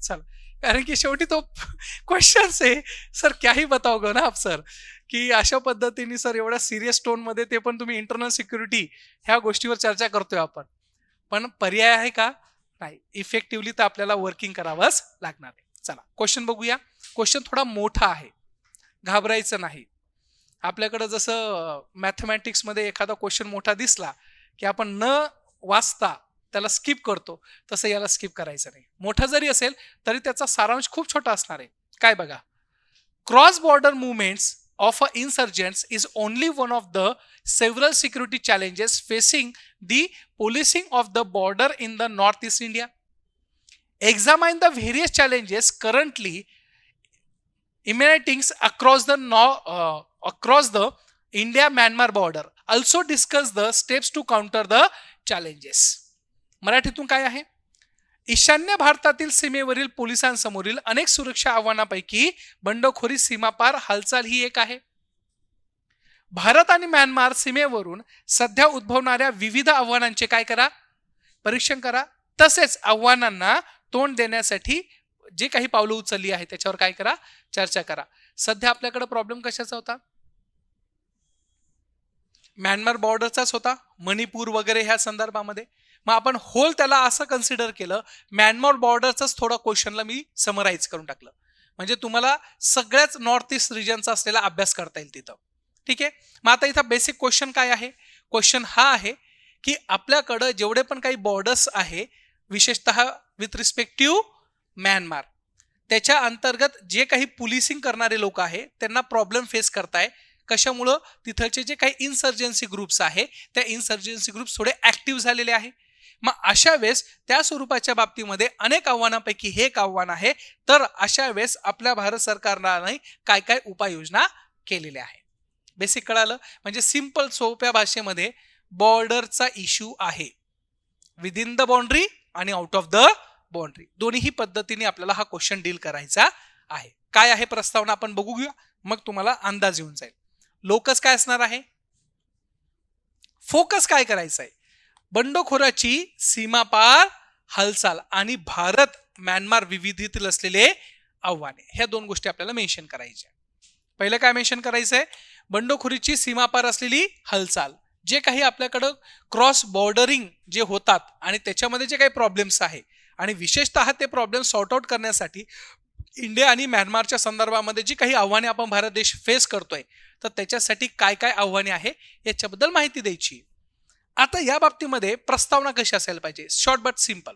चला, कारण की शेवटी तो क्वेश्चन्स आहे. सर क्या ही बताओगे ना आप सर, की अशा पद्धतीने सर एवढ्या सीरियस टोनमध्ये ते पण तुम्ही इंटरनल सिक्युरिटी ह्या गोष्टीवर चर्चा करतोय आपण. पण पर्याय आहे का? नाही. इफेक्टिव्हली तर आपल्याला वर्किंग करावंच लागणार आहे. चला क्वेश्चन बघूया. क्वेश्चन थोडा मोठा आहे. घाबरायचं नाही. आपल्याकडं जसं मॅथमॅटिक्समध्ये एखादा क्वेश्चन मोठा दिसला, की आपण न वाचता त्याला स्किप करतो, तसं याला स्किप करायचं नाही. मोठा जरी असेल तरी त्याचा सारांश खूप छोटा असणार आहे. काय बघा, cross border movements of a insurgents is only one of the several security challenges facing the policing of the border in the north east India. Examine the various challenges currently emanating across the India-Myanmar border. Also discuss the steps to counter the challenges. मराठीतून काय आहे? ईशान्य भारतातील सीमेवरील पोलिसांसमोरील अनेक सुरक्षा आव्हानांपैकी बंडखोरी सीमापार हालचाल ही एक आहे. भारत आणि म्यानमार सीमेवरून सध्या उद्भवणाऱ्या विविध आव्हानांचे काय करा? परीक्षण करा. तसेच आव्हानांना तोंड देण्यासाठी जे काही पावलं उचलली आहे त्याच्यावर काय करा? चर्चा करा. सध्या आपल्याकडे प्रॉब्लेम कशाचा होता? म्यानमार बॉर्डरचाच होता, मणिपूर वगैरे ह्या संदर्भामध्ये. मग आपण होल त्याला असं कन्सिडर केलं, म्यानमार बॉर्डरचाच थोडा क्वेश्चनला मी समराईज करून टाकलं, म्हणजे तुम्हाला सगळ्याच नॉर्थ ईस्ट रिजनचा असलेला अभ्यास करता येईल तिथं. ठीक आहे. मग आता इथं बेसिक क्वेश्चन काय आहे? क्वेश्चन हा आहे की आपल्याकडं जेवढे पण काही बॉर्डर्स आहे, विशेषतः विथ रिस्पेक्टिव्ह म्यानमार, त्याच्या अंतर्गत जे काही पोलिसिंग करणारे लोक आहे त्यांना प्रॉब्लेम फेस करताय. कशामुळं? तिथलचे जे काही इन्सर्जन्सी ग्रुप्स आहे त्या इन्सर्जन्सी ग्रुप्स थोडे ऍक्टिव्ह झालेले आहे. मग अशा वेळेस त्या स्वरूपाच्या बाबतीमध्ये अनेक आव्हानांपैकी हे एक आव्हान आहे. तर अशा वेळेस आपल्या भारत सरकारने काय काय उपाययोजना केलेल्या आहे? बेसिक कळालं? म्हणजे सिंपल सोप्या भाषेमध्ये बॉर्डरचा इश्यू आहे, विदिन द बाउंड्री आणि आउट ऑफ द बाउंड्री, दोन्ही पद्धतीने आपल्याला हा क्वेश्चन डील करायचा आहे. काय आहे प्रस्तावना आपण बघू घेऊया, मग तुम्हाला अंदाज येऊन जाईल. लोकस काय असणार आहे? फोकस काय करायचं आहे? बंडखोराची सीमापार हालचाल आणि भारत म्यानमार विविधतेतील असलेले आव्हाने, ह्या दोन गोष्टी आपल्याला मेन्शन करायच्या. पहिलं काय मेन्शन करायचं आहे? बंडखोरीची सीमापार असलेली हालचाल, जे काही आपल्याकडं क्रॉस बॉर्डरिंग जे होतात आणि त्याच्यामध्ये जे काही प्रॉब्लेम्स आहे, आणि विशेषतः ते प्रॉब्लेम सॉर्ट आउट करण्यासाठी इंडिया आणि म्यानमारच्या संदर्भामध्ये जी काही आव्हाने आपण भारत देश फेस करतोय, तर त्याच्यासाठी काय काय आव्हाने आहे याच्याबद्दल माहिती द्यायची. आता या बाबतीमध्ये प्रस्तावना कशी असायला पाहिजे? Short but simple.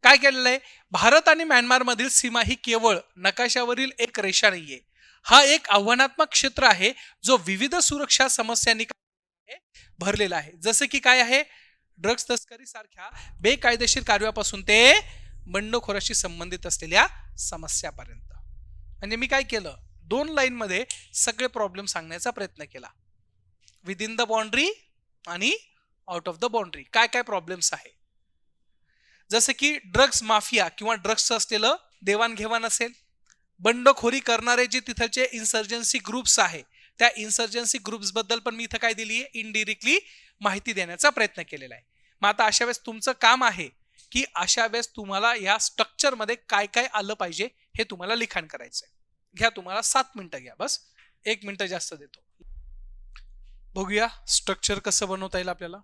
काय केलेलं आहे? भारत आणि म्यानमार मधील सीमा ही केवळ नकाशावरील एक रेषा नाहीये. हा एक आव्हानात्मक क्षेत्र आहे जो विविध सुरक्षा समस्यांनी भरलेला आहे. जसं की काय आहे? ड्रग्ज तस्करी सारख्या बेकायदेशीर कार्यापासून ते बंडखोराशी संबंधित असलेल्या समस्यापर्यंत. म्हणजे मी काय केलं? 2 लाईन मध्ये सगळे प्रॉब्लेम सांगण्याचा प्रयत्न केला. विदिन द बाउंड्री आणि आउट ऑफ द बाउंड्री काय काय प्रॉब्लेम्स आहे. जसं की ड्रग्ज माफिया किंवा ड्रग्जचं असलेलं देवाणघेवाण असेल, बंडखोरी करणारे जे तिथलचे इन्सर्जन्सी ग्रुप्स आहे त्या इन्सर्जन्सी ग्रुप्स बद्दल पण मी इथं काय दिली आहे? इनडिरेक्टली माहिती देण्याचा प्रयत्न केलेला आहे. मग आता अशा वेळेस तुमचं काम आहे की अशा वेळेस तुम्हाला या स्ट्रक्चरमध्ये काय काय आलं पाहिजे हे तुम्हाला लिखाण करायचंय. घ्या, तुम्हाला 7 मिनिटं घ्या, बस 1 मिनिट जास्त देतो. बघूया स्ट्रक्चर कसं बनवता येईल आपल्याला.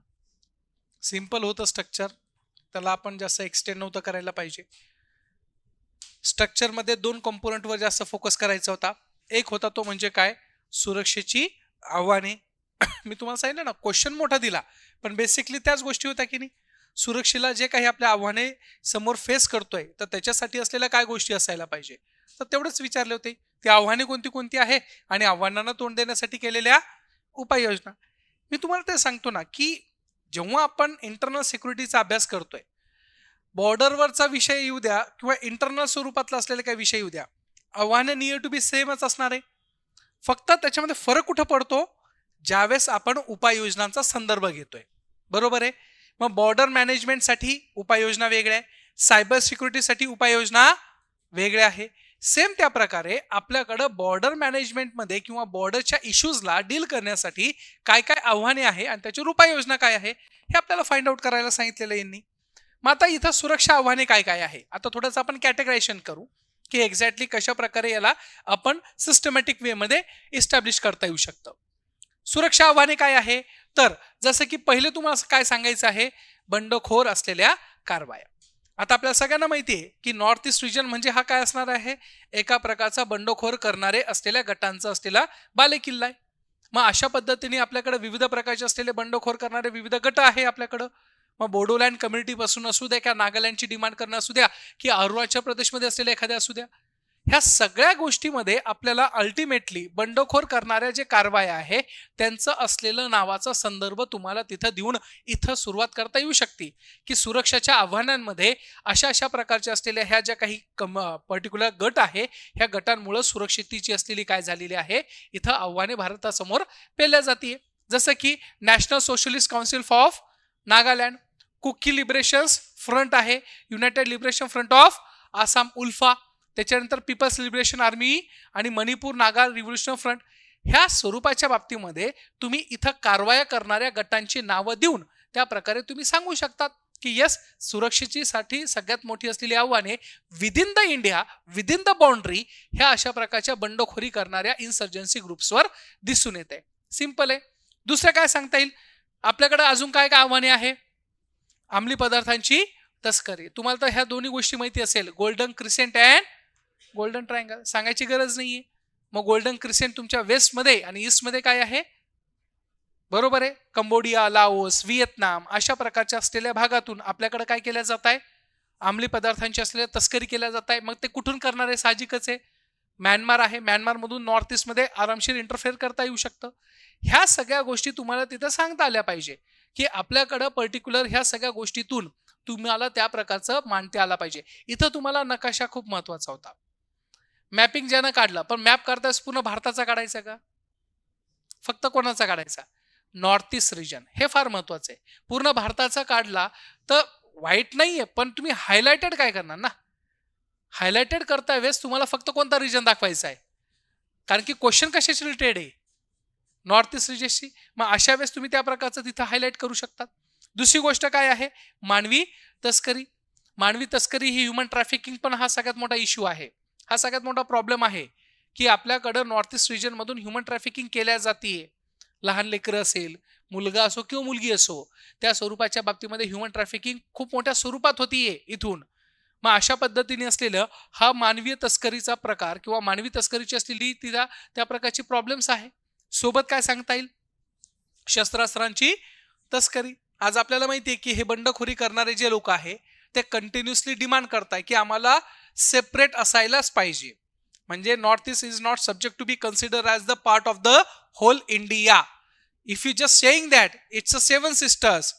सिंपल होतं स्ट्रक्चर, त्याला आपण जास्त एक्सटेंड नव्हतं करायला पाहिजे. स्ट्रक्चरमध्ये 2 कंपोनंटवर जास्त फोकस करायचा होता. एक होता तो म्हणजे काय? सुरक्षेची आव्हाने. मी तुम्हाला सांगितलं ना, क्वेश्चन मोठा दिला पण बेसिकली त्याच गोष्टी होत्या की नाही. सुरक्षेला जे काही आपल्या आव्हाने समोर फेस करतोय तर त्याच्यासाठी असलेल्या काय गोष्टी असायला पाहिजे, तर तेवढंच विचारले होते. ती आव्हाने कोणती कोणती आहे आणि आव्हानांना तोंड देण्यासाठी केलेल्या उपाययोजना. मी तुम्हाला ते सांगतो ना की जेव्हा आपण इंटरनल सिक्युरिटीचा अभ्यास करतोय, बॉर्डरवरचा विषय येऊ द्या किंवा इंटरनल स्वरूपातला असलेले काही विषय येऊ द्या, आव्हाने नियर टू बी सेमच असणार आहे. फक्त त्याच्यामध्ये फरक कुठं पडतो? ज्यावेळेस आपण उपाययोजनांचा संदर्भ घेतोय. बरोबर आहे. मग बॉर्डर मॅनेजमेंटसाठी उपाययोजना वेगळ्या आहे, सायबर सिक्युरिटीसाठी उपाययोजना वेगळ्या आहे. सेम त्या प्रकारे आपल्याकडं बॉर्डर मॅनेजमेंटमध्ये किंवा बॉर्डरच्या इश्यूजला डील करण्यासाठी काय काय आव्हाने आहे आणि त्याच्यावर उपाययोजना काय आहे हे आपल्याला फाइंड आउट करायला सांगितलेलं यांनी. मग आता इथं सुरक्षा आव्हाने काय काय आहे, आता थोडंसं आपण कॅटेगरायझेशन करू की एक्झॅक्टली कशा प्रकारे याला आपण सिस्टमॅटिक वे मध्ये इस्टॅब्लिश करता येऊ शकतं. सुरक्षा आव्हाने काय आहे, तर जसं की पहिले तुम्हाला काय सांगायचं आहे, बंडखोर असलेल्या कारवाया. आता आपल्या सगळ्यांना माहिती आहे की नॉर्थ ईस्ट रिजन म्हणजे हा काय असणार आहे, एका प्रकारचा बंडखोर करणारे असलेल्या गटांचा असलेला बालेकिल्ला आहे. मग अशा पद्धतीने आपल्याकडे विविध प्रकारचे असलेले बंडखोर करणारे विविध गट आहे आपल्याकडं. मग बोडोलँड कम्युनिटी पासून असू द्या किंवा नागालँडची डिमांड करणं असू द्या की अरुणाचल प्रदेशमध्ये असलेल्या एखाद्या असू द्या, ह्या सगळ्या गोष्टीमध्ये आपल्याला अल्टिमेटली बंडखोर करणाऱ्या जे कारवाया आहे त्यांचं असलेलं नावाचा संदर्भ तुम्हाला तिथं देऊन इथं सुरुवात करता येऊ शकते की सुरक्षाच्या आव्हानांमध्ये अशा अशा प्रकारच्या असलेल्या ह्या ज्या काही पर्टिक्युलर गट आहे, ह्या गटांमुळे सुरक्षिततेची असलेली काय झालेली आहे, इथं आव्हाने भारतासमोर पेल्या जाते. जसं की national socialist council of Nagaland, Kuki liberation front आहे, united liberation front of Assam ULFA, त्याच्यानंतर पीपल्स लिबरेशन आर्मी आणि मणिपूर नागा रिव्होल्युशन फ्रंट. ह्या स्वरूपाच्या बाबतीमध्ये तुम्ही इथं कारवाया करणाऱ्या गटांची नावं देऊन त्या प्रकारे तुम्ही सांगू शकतात की यस, सुरक्षेसाठी सगळ्यात मोठी असलेली आव्हाने within the India, within the boundary, ह्या अशा प्रकारच्या बंडखोरी करणाऱ्या इन्सर्जन्सी ग्रुप्सवर दिसून येते. सिंपल आहे. दुसरं काय सांगता येईल, आपल्याकडे अजून काय काय आव्हाने आहे, अंमली पदार्थांची तस्करी. तुम्हाला तर ह्या दोन्ही गोष्टी माहिती असेल, golden crescent and golden triangle, सांगायची गरज नाहीये. मग गोल्डन क्रिसेंट तुमच्या वेस्ट मध्ये आणि ईस्ट मध्ये काय आहे, बरोबर आहे, कंबोडिया, लाओस, व्हिएतनाम अशा प्रकारच्या असलेल्या भागातून आपल्याकडे काय केल्या जात आहे, अंमली पदार्थांची असलेल्या तस्करी केल्या जात आहे. मग ते कुठून करणार आहे, साहजिकच आहे, म्यानमार आहे, म्यानमारमधून नॉर्थ ईस्ट मध्ये आरामशीर इंटरफेअर करता येऊ शकतं. ह्या सगळ्या गोष्टी तुम्हाला तिथं सांगता आल्या पाहिजे की आपल्याकडं पर्टिक्युलर ह्या सगळ्या गोष्टीतून तुम्हाला त्या प्रकारचं मांडता आला पाहिजे. इथं तुम्हाला नकाशा खूप महत्वाचा होता. मॅपिंग ज्यानं काढलं, पण मॅप करताच पूर्ण भारताचा काढायचा का, फक्त कोणाचा काढायचा, नॉर्थ ईस्ट रिजन, हे फार महत्वाचं आहे. पूर्ण भारताचा काढला तर वाईट नाहीये, पण तुम्ही हायलाइटेड काय करणार ना, हायलाइटेड करता वेळेस तुम्हाला फक्त कोणता रिजन दाखवायचा आहे, कारण की क्वेश्चन कशाशी रिलेटेड आहे, नॉर्थ ईस्ट रिजनशी. मग अशा वेळेस तुम्ही त्या प्रकारचं तिथं हायलाइट करू शकतात. दुसरी गोष्ट काय आहे, मानवी तस्करी. मानवी तस्करी ही ह्युमन ट्रॅफिकिंग पण हा सगळ्यात मोठा इश्यू आहे, हा सगळ्यात मोठा प्रॉब्लेम आहे की आपल्याकडं नॉर्थ ईस्ट रिजन मधून ह्युमन ट्रॅफिकिंग केल्या जाते. लहान लेकरं असेल, मुलगा असो किंवा मुलगी असो, त्या स्वरूपाच्या बाबतीमध्ये ह्युमन ट्रॅफिकिंग खूप मोठ्या स्वरूपात होतीये इथून. मग अशा पद्धतीने असलेलं हा मानवीय तस्करीचा प्रकार किंवा मानवी तस्करीची असलेली तिला त्या प्रकारची प्रॉब्लेम्स आहे. सोबत काय सांगता येईल, शस्त्रास्त्रांची तस्करी. आज आपल्याला माहिती आहे की हे बंडखोरी करणारे जे लोक आहे ते कंटिन्युअसली डिमांड करताय की आम्हाला सेपरेट असायलाच पाहिजे, म्हणजे north east is not subject to be consider as the part of the whole India. If you just saying that it's a 7 sisters,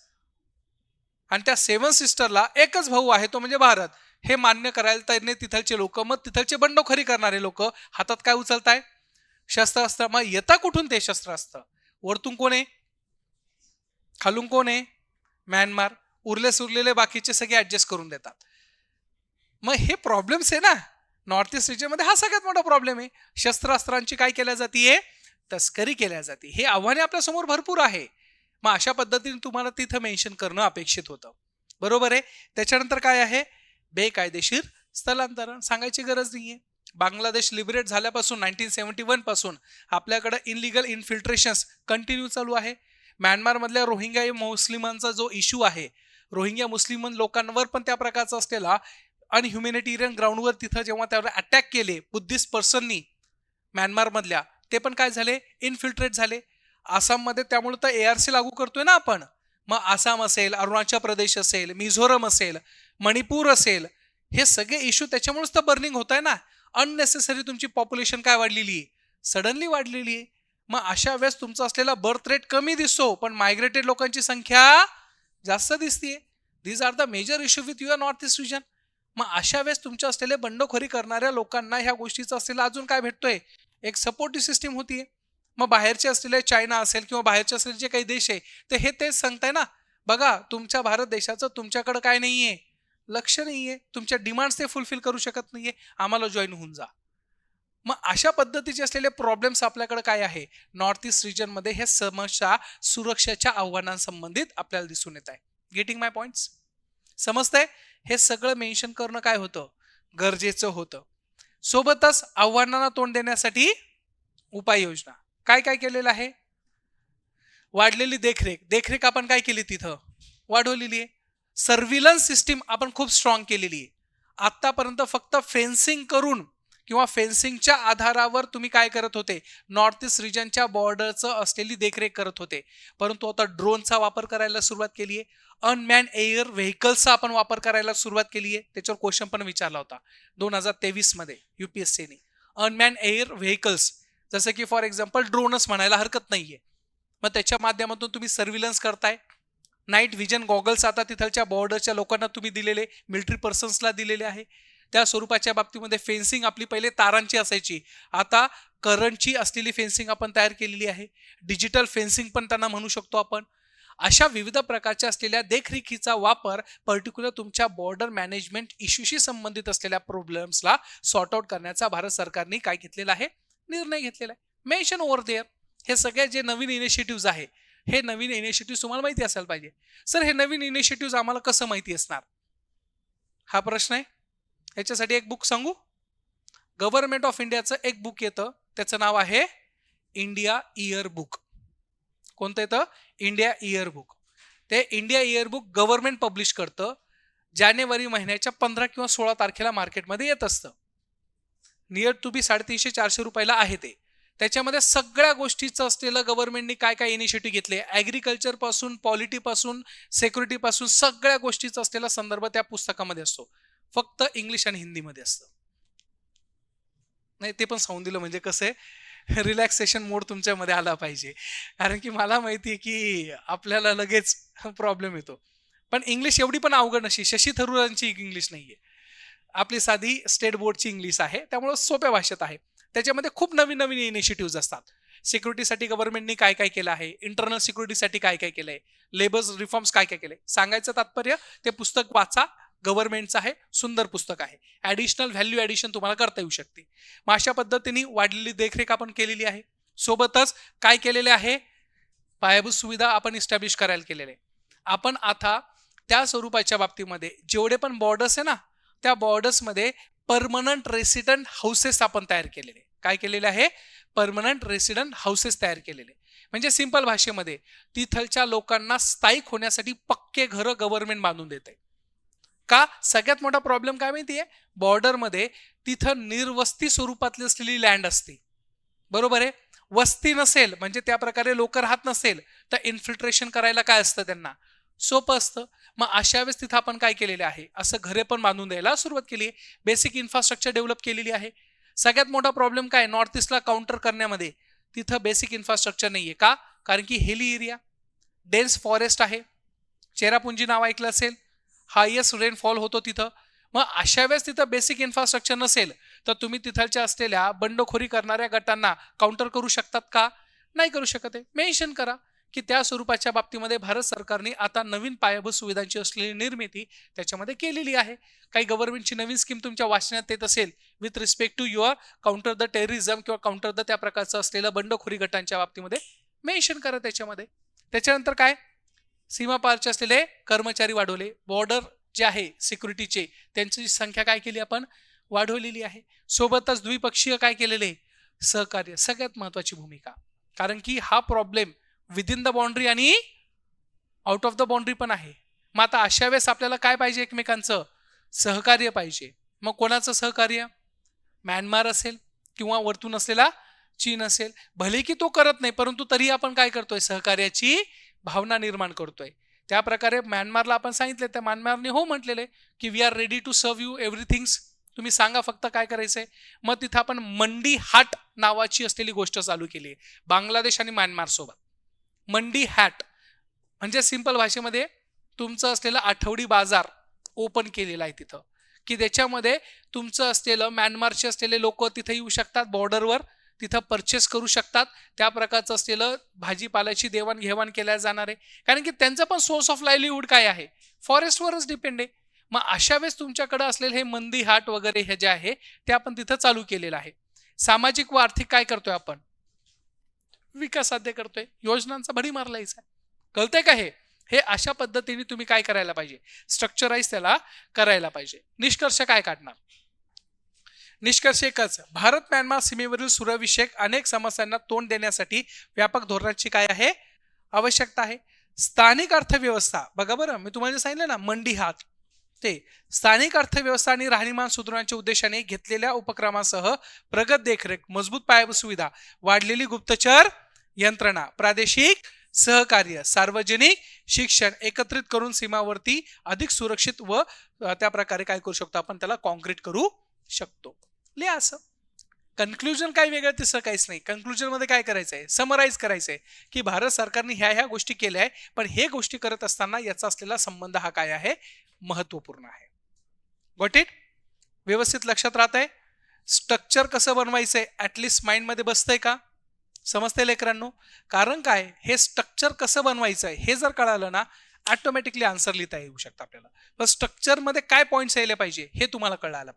आणि त्या 7 सिस्टरला एकच भाऊ आहे तो म्हणजे भारत, हे मान्य करायला तयार नाही तिथलचे लोक. मग तिथलचे बंडखोरी करणारे लोक हातात काय उचलताय, शस्त्रास्त्र. मग येता कुठून ते शस्त्रास्त्र, वरतून कोण आहे, खालून कोण आहे, म्यानमार. उरलेले बाकीचे सगळे ऍडजस्ट करून देतात. मग हे प्रॉब्लेम्स आहे ना नॉर्थ ईस्ट रिजन मध्ये, हा सगळ्यात मोठा प्रॉब्लेम आहे. शस्त्रास्त्रांची काय केल्या जाते, तस्करी केल्या जाते. हे आव्हाने आपल्या समोर भरपूर आहे. मग अशा पद्धतीने तुम्हाला तिथं मेन्शन करणं अपेक्षित होतं, बरोबर आहे. त्याच्यानंतर काय आहे, बेकायदेशीर स्थलांतरण, सांगायची गरज नाहीये. बांगलादेश लिबरेट झाल्यापासून 1971 पासून आपल्याकडे इनलिगल इन्फिल्ट्रेशन्स कंटिन्यू चालू आहे. म्यानमार मधल्या रोहिंग्या मुस्लिमांचा जो इश्यू आहे, रोहिंग्या मुस्लिम लोकांवर पण त्या प्रकारचा असलेला अनह्युमॅनिटेरियन ग्राउंडवर तिथं जेव्हा त्यावर अटॅक केले बुद्धिस्ट पर्सननी म्यानमार मधल्या, ते पण काय झाले, इन्फिल्ट्रेट झाले. आसाममध्ये त्यामुळे तर ARC लागू करतोय ना आपण. मग आसाम असेल, अरुणाचल प्रदेश असेल, मिझोरम असेल, मणिपूर असेल, हे सगळे इश्यू त्याच्यामुळेच तर बर्निंग होत आहे ना. अननेसेसरी तुमची पॉप्युलेशन काय वाढलेली आहे, सडनली वाढलेली आहे. मग अशा वेळेस तुमचा असलेला बर्थ रेट कमी दिसतो, पण मायग्रेटेड लोकांची संख्या जास्त दिसतीये. These are the major issue with your north east region. मग अशा वेळेस तुमच्या असलेले बंडखोरी करणाऱ्या लोकांना ह्या गोष्टीचा असलेला अजून काय भेटतोय, एक सपोर्टिव्ह सिस्टीम होतीये. मग बाहेरचे असलेले चायना असेल किंवा बाहेरचे असलेले जे काही देश आहे ते हे तेच सांगताय ना, बघा तुमच्या भारत देशाचं तुमच्याकडे काय नाहीये, लक्ष नाहीये, तुमच्या डिमांड्स ते फुलफिल करू शकत नाहीये, आम्हाला जॉईन होऊन जा. मग अशा पद्धतीचे असलेले प्रॉब्लेम्स आपल्याकडे काय आहे नॉर्थ ईस्ट रिजन मध्ये, हे समस्या सुरक्षेच्या आव्हानांसंबंधित आपल्याला दिसून येत आहे. गेटिंग माय पॉइंट्स. समजतंय? हे सगळं मेन्शन करणं काय होतं, गरजेचं होतं. सोबतच आव्हानांना तोंड देण्यासाठी उपाययोजना काय काय केलेलं आहे. वाढलेली देखरेख, देखरेख आपण काय केली तिथं, वाढवलेली आहे. सर्व्हिलन्स सिस्टीम आपण खूप स्ट्रॉंग केलेली आहे. आतापर्यंत फक्त फेन्सिंग करून किंवा फेन्सिंगच्या आधारावर तुम्ही काय करत होते, नॉर्थ ईस्ट रिजनच्या बॉर्डरचं असलेली देखरेख करत होते. परंतु आता ड्रोनचा वापर करायला सुरुवात केली आहे. अनमॅन एअर व्हेकल्सचा आपण वापर करायला सुरुवात केली आहे. त्याच्यावर क्वेश्चन पण विचारला होता 2023 मध्ये UPSCने. अनमॅन एअर व्हेकल्स जसं की फॉर एक्झाम्पल ड्रोनच म्हणायला हरकत नाहीये. मग त्याच्या माध्यमातून तुम्ही सर्व्हिलन्स करताय. नाईट व्हिजन गॉगल्स आता तिथलच्या बॉर्डरच्या लोकांना तुम्ही दिलेले, मिलिटरी पर्सन्सला दिलेले आहे. त्या स्वरूपाच्या बाबतीमध्ये फेन्सिंग आपली पहिले तारांची असायची, आता करंटची असलेली फेन्सिंग आपण तयार केलेली आहे. डिजिटल फेन्सिंग पण त्यांना म्हणू शकतो आपण. अशा विविध प्रकारच्या असलेल्या देखरेखीचा वापर पर्टिक्युलर तुमच्या बॉर्डर मॅनेजमेंट इश्यूशी संबंधित असलेल्या प्रॉब्लेम्सला सॉर्ट आउट करण्याचा भारत सरकारने काय घेतलेला आहे, निर्णय घेतलेला आहे. Mention over there. हे सगळे जे नवीन इनिशिएटिव्ह आहे, हे नवीन इनिशिएटिव्ह तुम्हाला माहिती असायला पाहिजे. सर हे नवीन इनिशिएटिव्ह आम्हाला कसं माहिती असणार, हा प्रश्न आहे. याच्यासाठी एक बुक सांगू. गव्हर्नमेंट ऑफ इंडियाचं एक बुक येतं, त्याचं नाव आहे इंडिया इयर बुक. कोणतं येतं, इंडिया इयर बुक. ते India year book government publish करतं. जानेवारी महिन्याच्या 15 किंवा 16 तारखेला मार्केटमध्ये येत असतं. नियर टू बी 350-400 रुपयाला आहे ते. त्याच्यामध्ये सगळ्या गोष्टीचं असलेलं गव्हर्नमेंटनी काय काय इनिशिएटिव्ह घेतले, ॲग्रिकल्चर पासून, पॉलिटी पासून, सिक्युरिटी पासून सगळ्या गोष्टीचा असलेला संदर्भ त्या पुस्तकामध्ये असतो. फक्त इंग्लिश आणि हिंदीमध्ये असतं. नाही ते पण सांगून दिलं म्हणजे कसं आहे, रिलॅक्सेशन मोड तुमच्यामध्ये आला पाहिजे. कारण की मला माहिती आहे की आपल्याला लगेच प्रॉब्लेम येतो. पण इंग्लिश एवढी पण अवघड नशी, शशी थरूरांची इंग्लिश नाहीये, आपली साधी स्टेट बोर्डची इंग्लिश आहे. त्यामुळे सोप्या भाषेत आहे. त्याच्यामध्ये खूप नवीन नवीन इनिशिएटिव्ह असतात. सिक्युरिटीसाठी गव्हर्नमेंटनी काय काय केलं आहे, इंटरनल सिक्युरिटीसाठी काय काय केलंय, लेबर रिफॉर्म्स काय काय केलंय. सांगायचं तात्पर्य, ते पुस्तक वाचा, गव्हर्नमेंटचं आहे, सुंदर पुस्तक आहे. ॲडिशनल व्हॅल्यू ॲडिशन तुम्हाला करता येऊ शकते. मग अशा पद्धतीने वाढलेली देखरेख आपण केलेली आहे. सोबतच काय केलेले आहे, पायाभूत सुविधा आपण इस्टॅब्लिश करायला केलेले. आपण आता त्या स्वरूपाच्या बाबतीमध्ये जेवढे पण बॉर्डर्स आहे ना, त्या बॉर्डर्समध्ये परमनंट रेसिडेंट हाऊसेस आपण तयार केलेले. काय केलेले आहे, परमनंट रेसिडेंट हाऊसेस तयार केलेले. म्हणजे सिंपल भाषेमध्ये तिथलच्या लोकांना स्थायिक होण्यासाठी पक्के घरं गव्हर्नमेंट बांधून देते. का, सगळ्यात मोठा प्रॉब्लेम काय माहितीये, बॉर्डरमध्ये तिथं निर्वस्ती स्वरूपातली असलेली लँड असते. बरोबर आहे. वस्ती नसेल म्हणजे त्या प्रकारे लोक राहत नसेल तर इन्फिल्ट्रेशन करायला काय असतं, त्यांना सोपं असतं. मग अशा वेळेस तिथं आपण काय केलेले आहे, असं घरे पण बांधून द्यायला सुरुवात केली आहे. बेसिक इन्फ्रास्ट्रक्चर डेव्हलप केलेली आहे. सगळ्यात मोठा प्रॉब्लेम काय, नॉर्थ ईस्टला काउंटर करण्यामध्ये तिथं बेसिक इन्फ्रास्ट्रक्चर नाहीये. का, कारण की हिली एरिया, डेन्स फॉरेस्ट आहे. चेरापुंजी नाव ऐकलं असेल, हायेस्ट रेनफॉल होतो तिथं. मग अशा वेळेस तिथं बेसिक इन्फ्रास्ट्रक्चर नसेल तर तुम्ही तिथलच्या असलेल्या बंडखोरी करणाऱ्या गटांना काउंटर करू शकतात का, नाही करू शकत आहे. मेन्शन करा की त्या स्वरूपाच्या बाबतीमध्ये भारत सरकारने आता नवीन पायाभूत सुविधांची असलेली निर्मिती त्याच्यामध्ये केलेली आहे. काही गव्हर्नमेंटची नवीन स्कीम तुमच्या वाचण्यात येत असेल with respect to your counter the terrorism किंवा काउंटर द त्या प्रकारचं असलेलं बंडखोरी गटांच्या बाबतीमध्ये मेन्शन करा त्याच्यामध्ये. त्याच्यानंतर काय, सीमा पारचे असलेले कर्मचारी वाढवले. बॉर्डर जे आहे सिक्युरिटीचे त्यांची संख्या काय केली आपण, वाढवलेली आहे. सोबतच द्विपक्षीय काय केलेले, सहकार्य, सगळ्यात महत्वाची भूमिका. कारण की हा प्रॉब्लेम विदिन द बाउंड्री आणि आउट ऑफ द बाउंड्री पण आहे. मग आता अशा वेळेस आपल्याला काय पाहिजे, एकमेकांचं सहकार्य पाहिजे. मग कोणाचं सहकार्य, म्यानमार असेल किंवा वरतून असलेला चीन असेल. भले की तो करत नाही परंतु तरी आपण काय करतोय, सहकार्याची भावना निर्माण करतोय. त्या प्रकारे म्यानमारला आपण सांगितले, त्या म्यानमारने हो म्हटलेले की we are ready to serve you everythings, तुम्ही सांगा फक्त काय करायचंय. मग तिथं आपण मंडी हाट नावाची असलेली गोष्ट चालू केली आहे बांगलादेश आणि म्यानमार सोबत. मंडी हॅट म्हणजे सिंपल भाषेमध्ये तुमचं असलेलं आठवडी बाजार ओपन केलेला आहे तिथं, की त्याच्यामध्ये तुमचं असलेलं म्यानमारचे असलेले लोक तिथे येऊ शकतात, बॉर्डरवर तिथं परचेस करू शकतात. त्या प्रकारचं असलेलं भाजीपाल्याची देवाणघेवाण केल्या जाणार आहे. कारण की त्यांचं पण सोर्स ऑफ लाईव्हलीहूड काय आहे, फॉरेस्टवरच डिपेंड आहे. मग अशा वेळेस तुमच्याकडे असलेले हे मंदी हाट वगैरे हे जे आहे ते आपण तिथं चालू केलेलं आहे. सामाजिक व आर्थिक काय करतोय आपण, विकास साध्य करतोय. योजनांचा भडीमार लायचा, कळतंय का हे. हे अशा पद्धतीने तुम्ही काय करायला पाहिजे, स्ट्रक्चराईज त्याला करायला पाहिजे. निष्कर्ष काय काढणार? निष्कर्ष एकच, भारत म्यानमार सीमेवरील सुरविषयक अनेक समस्यांना तोंड देण्यासाठी व्यापक धोरणाची काय आहे, आवश्यकता आहे. स्थानिक अर्थव्यवस्था बघा बरं, मी तुम्हाला सांगितलं ना मंडी हात, ते स्थानिक अर्थव्यवस्था आणि राहणीमान सुधारण्याच्या उद्देशाने घेतलेल्या उपक्रमासह प्रगत देखरेख, मजबूत पायाभूत सुविधा, वाढलेली गुप्तचर यंत्रणा, प्रादेशिक सहकार्य, सार्वजनिक शिक्षण एकत्रित करून सीमावर्ती अधिक सुरक्षित व त्या प्रकारे काय करू शकतो आपण, त्याला कॉन्क्रीट करू शकतो. लिहा असं. कन्क्लुजन काय वेगळं तिसरं काहीच नाही. कन्क्लुजन मध्ये काय करायचं आहे, समराईज करायचंय की भारत सरकारने ह्या गोष्टी केल्या आहे, पण हे गोष्टी करत असताना याचा असलेला संबंध हा काय आहे, महत्वपूर्ण आहे. Got it? व्यवस्थित लक्षात राहत आहे? स्ट्रक्चर कसं बनवायचंय ऍटलिस्ट माइंड मध्ये बसतंय का, समजतंय लेकरांनो? कारण काय, हे स्ट्रक्चर कसं बनवायचं आहे हे जर कळालं ना, ऑटोमॅटिकली आन्सर लिहिता येऊ शकतं आपल्याला. पण स्ट्रक्चर मध्ये काय पॉईंट्स यायला पाहिजे हे तुम्हाला कळायला